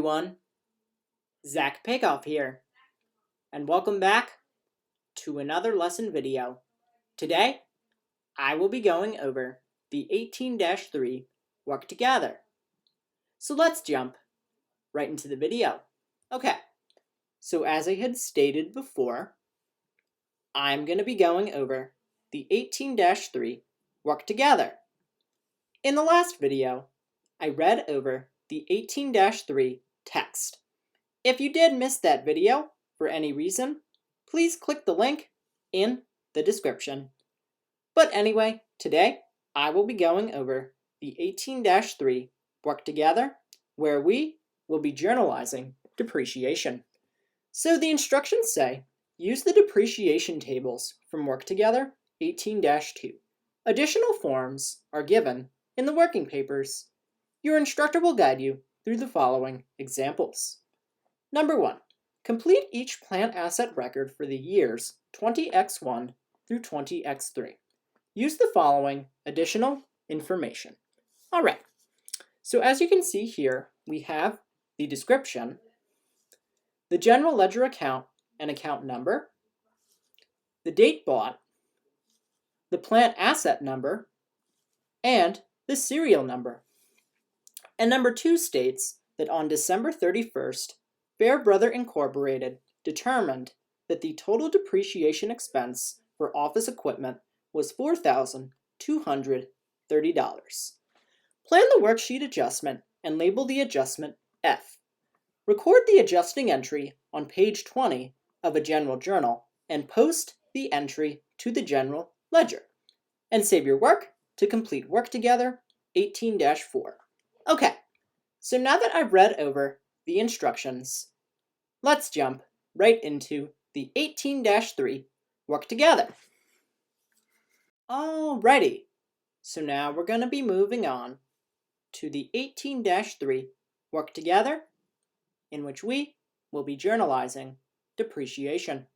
everyone, Zach Pakoff here, and welcome back to another lesson video. Today, I will be going over the 18-3 work together. So let's jump right into the video. Okay, so as I had stated before, I'm going to be going over the 18-3 work together. In the last video, I read over the 18-3 text. If you did miss that video for any reason, please click the link in the description. But anyway, today I will be going over the 18-3 work together, where we will be journalizing depreciation. So the instructions say, use the depreciation tables from work together 18-2. Additional forms are given in the working papers. Your instructor will guide you through the following examples. Number 1. Complete each plant asset record for the years 20x1 through 20x3. Use the following additional information. Alright, so as you can see here, we have the description, the general ledger account and account number, the date bought, the plant asset number, and the serial number. And number 2 states that on December 31st, Fairbrother Incorporated determined that the total depreciation expense for office equipment was $4,230. Plan the worksheet adjustment and label the adjustment F. Record the adjusting entry on page 20 of a general journal and post the entry to the general ledger. And save your work to complete work together 18-4. Okay, so now that I've read over the instructions, let's jump right into the 18-3 work together. Alrighty, so now we're going to be moving on to the 18-3 work together, in which we will be journalizing depreciation.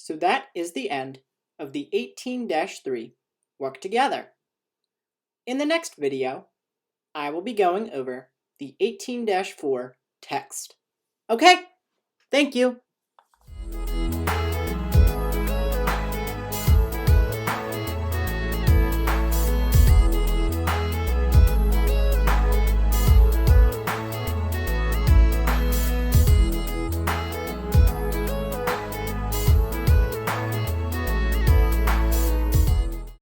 So that is the end of the 18-3 Work Together. In the next video, I will be going over the 18-4 text. Okay, thank you.